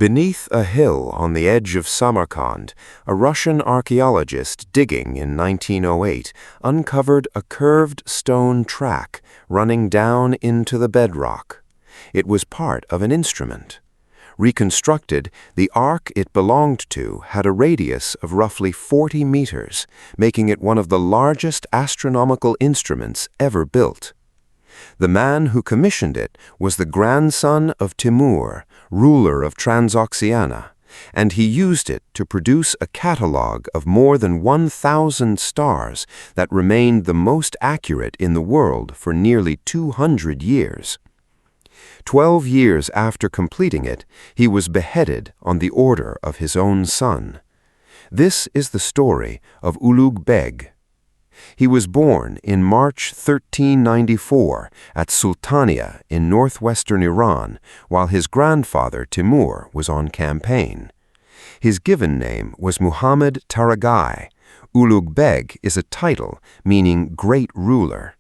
Beneath a hill on the edge of Samarkand, a Russian archaeologist digging in 1908 uncovered a curved stone track running down into the bedrock. It was part of an instrument. Reconstructed, the arc it belonged to had a radius of roughly 40 meters, making it one of the largest astronomical instruments ever built. The man who commissioned it was the grandson of Timur, ruler of Transoxiana, and he used it to produce a catalogue of more than 1,000 stars that remained the most accurate in the world for nearly 200 years. 12 years after completing it, he was beheaded on the order of his own son. This is the story of Ulugh Beg. He was born in March 1394 at Sultania in northwestern Iran, while his grandfather Timur was on campaign. His given name was Muhammad Taragai. Ulugh Beg is a title meaning great ruler.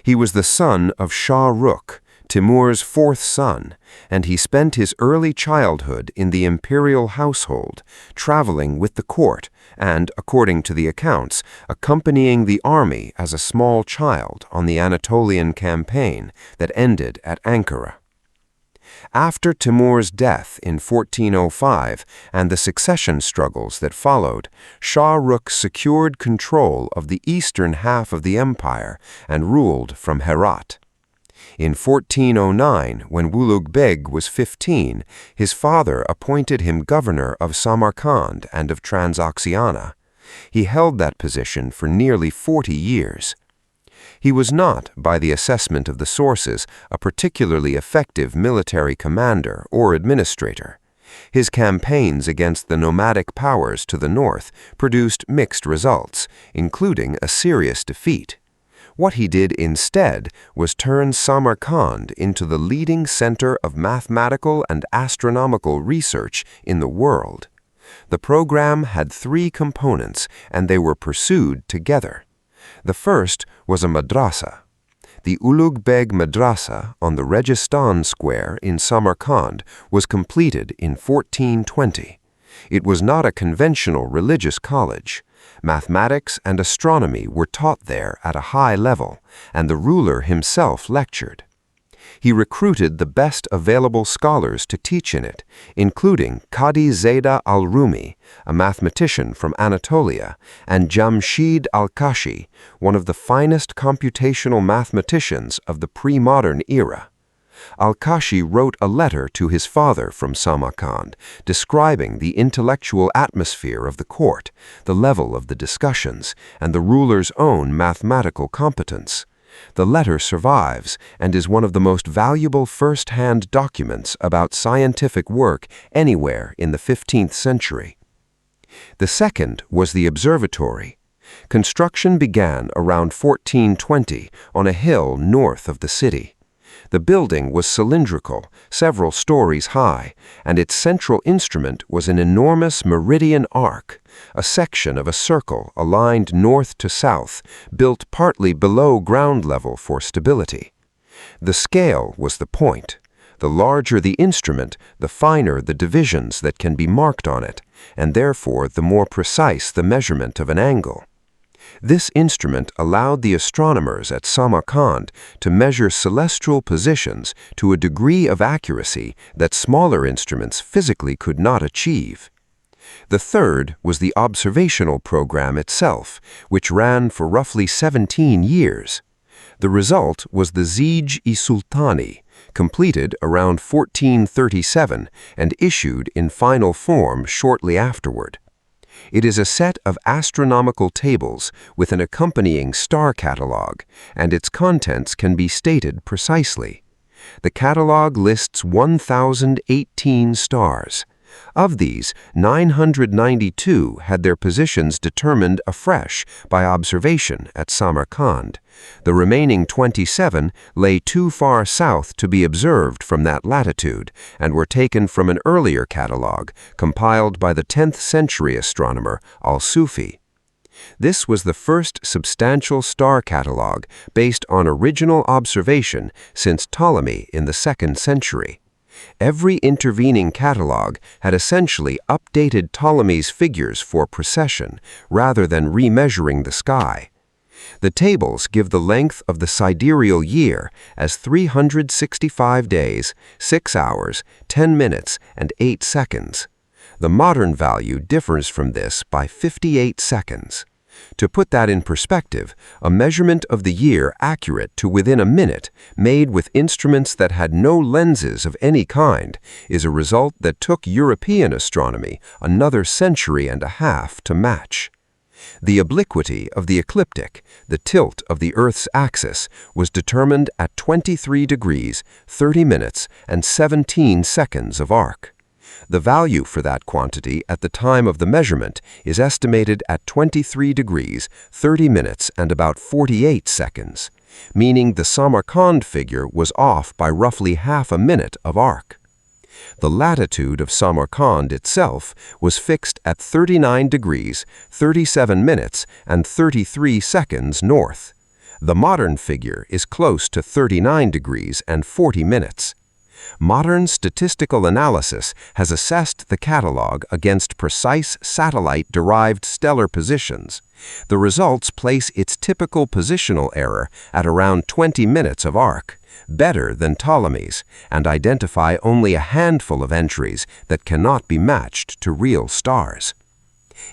He was the son of Shah Rukh, Timur's fourth son, and he spent his early childhood in the imperial household, traveling with the court and, according to the accounts, accompanying the army as a small child on the Anatolian campaign that ended at Ankara. After Timur's death in 1405 and the succession struggles that followed, Shah Rukh secured control of the eastern half of the empire and ruled from Herat. In 1409, when Ulugh Beg was 15, his father appointed him governor of Samarkand and of Transoxiana. He held that position for nearly 40 years. He was not, by the assessment of the sources, a particularly effective military commander or administrator. His campaigns against the nomadic powers to the north produced mixed results, including a serious defeat. What he did instead was turn Samarkand into the leading center of mathematical and astronomical research in the world. The program had 3 components, and they were pursued together. The first was a madrasa. The Ulugh Beg Madrasa on the Registan Square in Samarkand was completed in 1420. It was not a conventional religious college. Mathematics and astronomy were taught there at a high level, and the ruler himself lectured. He recruited the best available scholars to teach in it, including Qadi Zeda al-Rumi, a mathematician from Anatolia, and Jamshid al-Kashi, one of the finest computational mathematicians of the pre-modern era. Al-Kashi wrote a letter to his father from Samarkand, describing the intellectual atmosphere of the court, the level of the discussions, and the ruler's own mathematical competence. The letter survives and is one of the most valuable first-hand documents about scientific work anywhere in the 15th century. The second was the observatory. Construction began around 1420 on a hill north of the city. The building was cylindrical, several stories high, and its central instrument was an enormous meridian arc, a section of a circle aligned north to south, built partly below ground level for stability. The scale was the point. The larger the instrument, the finer the divisions that can be marked on it, and therefore the more precise the measurement of an angle. This instrument allowed the astronomers at Samarkand to measure celestial positions to a degree of accuracy that smaller instruments physically could not achieve. The third was the observational program itself, which ran for roughly 17 years. The result was the Zij-i-Sultani, completed around 1437 and issued in final form shortly afterward. It is a set of astronomical tables with an accompanying star catalogue, and its contents can be stated precisely. The catalogue lists 1,018 stars. Of these, 992 had their positions determined afresh by observation at Samarkand. The remaining 27 lay too far south to be observed from that latitude and were taken from an earlier catalogue compiled by the 10th century astronomer Al-Sufi. This was the first substantial star catalogue based on original observation since Ptolemy in the 2nd century. Every intervening catalogue had essentially updated Ptolemy's figures for precession rather than remeasuring the sky. The tables give the length of the sidereal year as 365 days, 6 hours, 10 minutes, and 8 seconds. The modern value differs from this by 58 seconds. To put that in perspective, a measurement of the year accurate to within a minute, made with instruments that had no lenses of any kind, is a result that took European astronomy another century and a half to match. The obliquity of the ecliptic, the tilt of the Earth's axis, was determined at 23 degrees, 30 minutes, and 17 seconds of arc. The value for that quantity at the time of the measurement is estimated at 23 degrees, 30 minutes, and about 48 seconds, meaning the Samarkand figure was off by roughly half a minute of arc. The latitude of Samarkand itself was fixed at 39 degrees, 37 minutes, and 33 seconds north. The modern figure is close to 39 degrees and 40 minutes. Modern statistical analysis has assessed the catalogue against precise satellite-derived stellar positions. The results place its typical positional error at around 20 minutes of arc, better than Ptolemy's, and identify only a handful of entries that cannot be matched to real stars.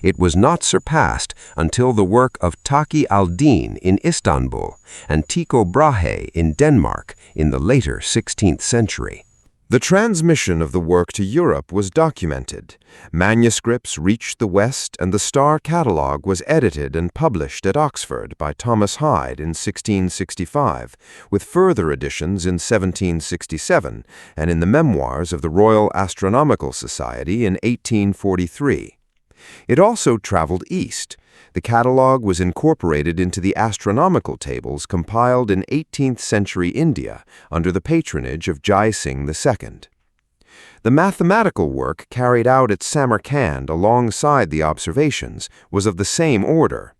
It was not surpassed until the work of Taqi al-Din in Istanbul and Tycho Brahe in Denmark in the later 16th century. The transmission of the work to Europe was documented. Manuscripts reached the West, and the star catalogue was edited and published at Oxford by Thomas Hyde in 1665, with further editions in 1767 and in the Memoirs of the Royal Astronomical Society in 1843. It also traveled east. The catalogue was incorporated into the astronomical tables compiled in 18th century India under the patronage of Jai Singh II. The mathematical work carried out at Samarkand alongside the observations was of the same order.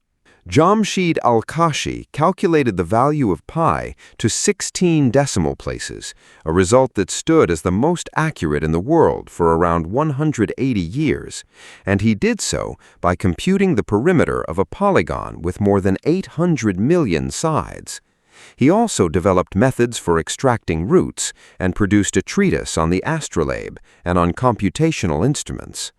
Jamshid al-Kashi calculated the value of pi to 16 decimal places, a result that stood as the most accurate in the world for around 180 years, and he did so by computing the perimeter of a polygon with more than 800 million sides. He also developed methods for extracting roots and produced a treatise on the astrolabe and on computational instruments.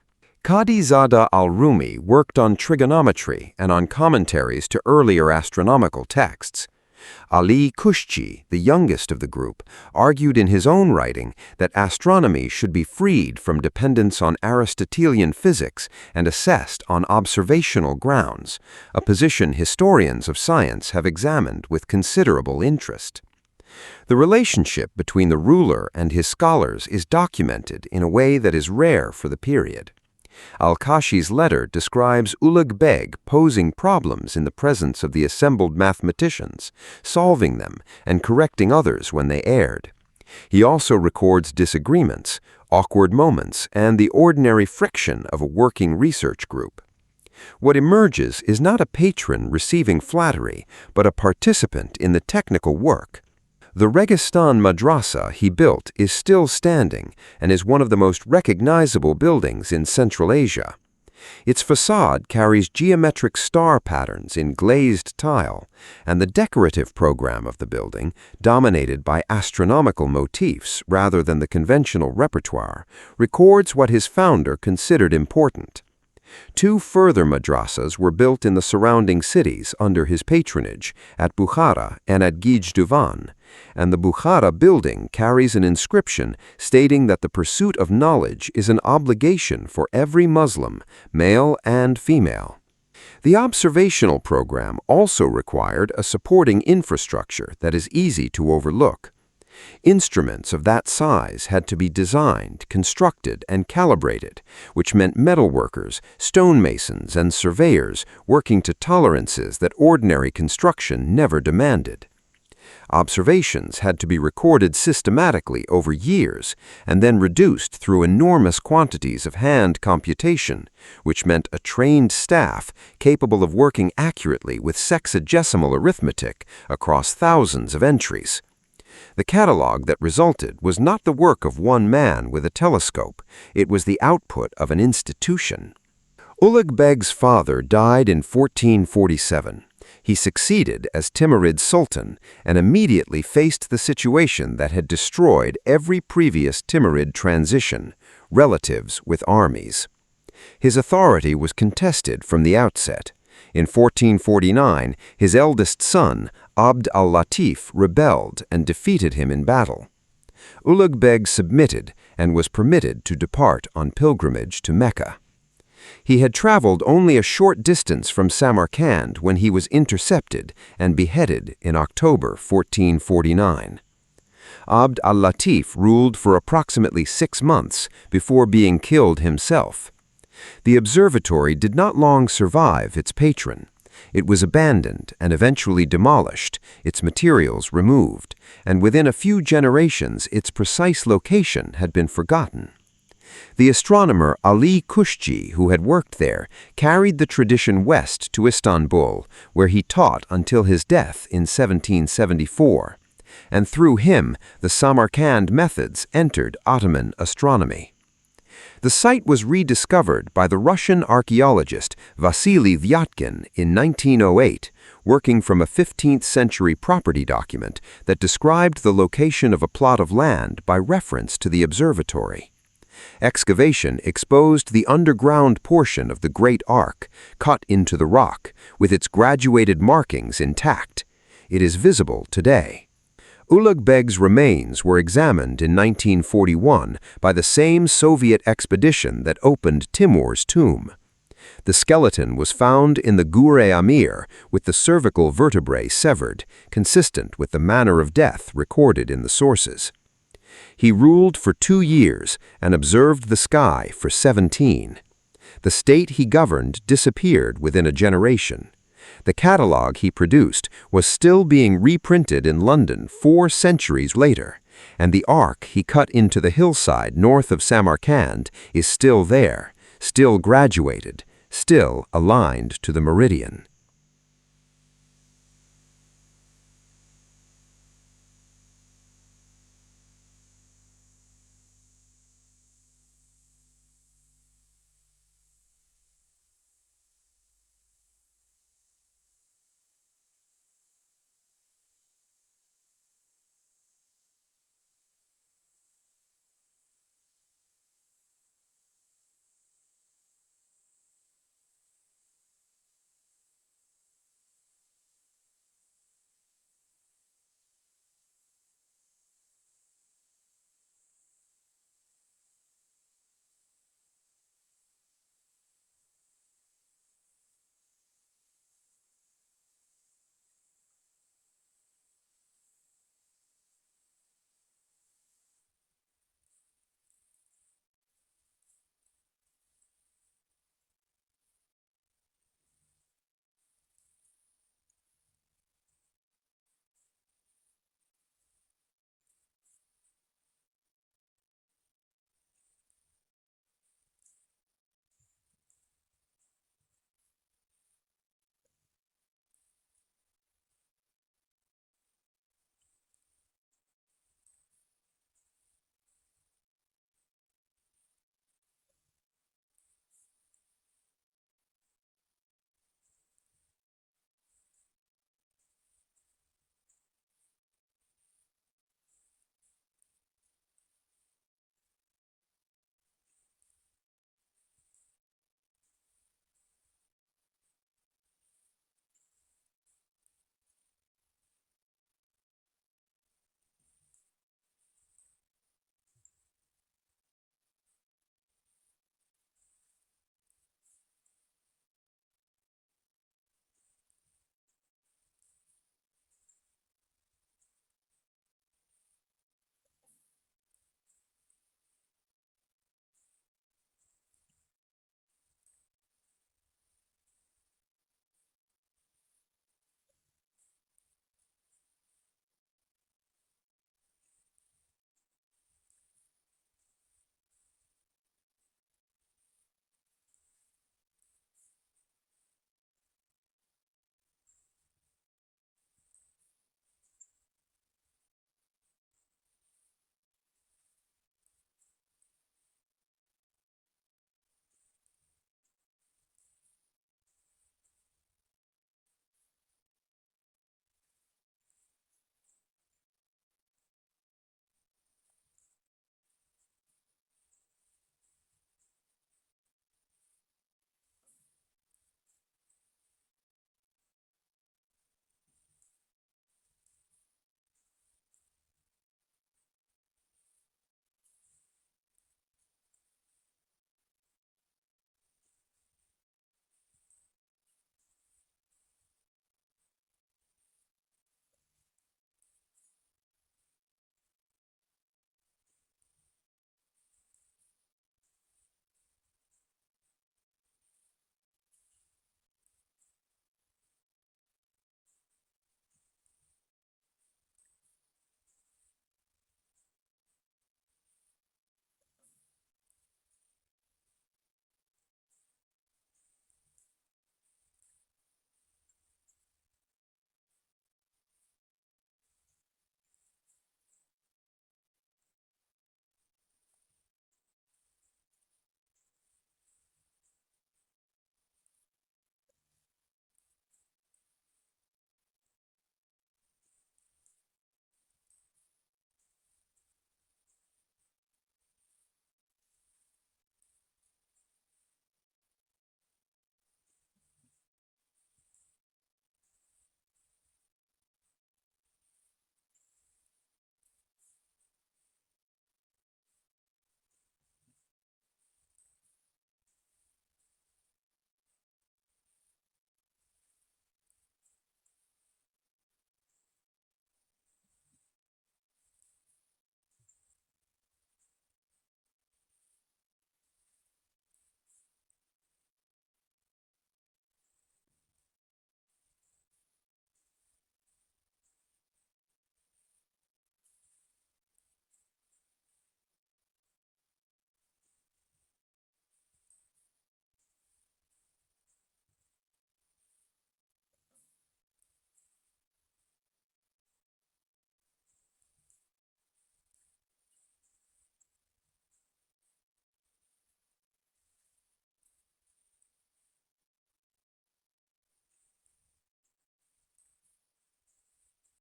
Qadi-Zada al-Rumi worked on trigonometry and on commentaries to earlier astronomical texts. Ali Kushchi, the youngest of the group, argued in his own writing that astronomy should be freed from dependence on Aristotelian physics and assessed on observational grounds, a position historians of science have examined with considerable interest. The relationship between the ruler and his scholars is documented in a way that is rare for the period. Al-Kashi's letter describes Ulugh Beg posing problems in the presence of the assembled mathematicians, solving them and correcting others when they erred. He also records disagreements, awkward moments, and the ordinary friction of a working research group. What emerges is not a patron receiving flattery, but a participant in the technical work. The Registan Madrasa he built is still standing and is one of the most recognizable buildings in Central Asia. Its facade carries geometric star patterns in glazed tile, and the decorative program of the building, dominated by astronomical motifs rather than the conventional repertoire, records what his founder considered important. 2 further madrasas were built in the surrounding cities under his patronage, at Bukhara and at Gijduvan, and the Bukhara building carries an inscription stating that the pursuit of knowledge is an obligation for every Muslim, male and female. The observational program also required a supporting infrastructure that is easy to overlook. Instruments of that size had to be designed, constructed, and calibrated, which meant metalworkers, stonemasons, and surveyors working to tolerances that ordinary construction never demanded. Observations had to be recorded systematically over years and then reduced through enormous quantities of hand computation, which meant a trained staff capable of working accurately with sexagesimal arithmetic across thousands of entries. The catalogue that resulted was not the work of one man with a telescope. It was the output of an institution. Ulugh Beg's father died in 1447. He succeeded as Timurid sultan and immediately faced the situation that had destroyed every previous Timurid transition: relatives with armies. His authority was contested from the outset. In 1449, his eldest son, Abd al-Latif, rebelled and defeated him in battle. Ulugh Beg submitted and was permitted to depart on pilgrimage to Mecca. He had traveled only a short distance from Samarkand when he was intercepted and beheaded in October 1449. Abd al-Latif ruled for approximately 6 months before being killed himself. The observatory did not long survive its patron. It was abandoned and eventually demolished, its materials removed, and within a few generations its precise location had been forgotten. The astronomer Ali Kushji, who had worked there, carried the tradition west to Istanbul, where he taught until his death in 1774, and through him the Samarkand methods entered Ottoman astronomy. The site was rediscovered by the Russian archaeologist Vasily Vyatkin in 1908, working from a 15th-century property document that described the location of a plot of land by reference to the observatory. Excavation exposed the underground portion of the Great Arc, cut into the rock, with its graduated markings intact. It is visible today. Ulugh Beg's remains were examined in 1941 by the same Soviet expedition that opened Timur's tomb. The skeleton was found in the Amir with the cervical vertebrae severed, consistent with the manner of death recorded in the sources. He ruled for 2 years and observed the sky for 17. The state he governed disappeared within a generation. The catalogue he produced was still being reprinted in London 4 centuries later, and the arc he cut into the hillside north of Samarkand is still there, still graduated, still aligned to the meridian.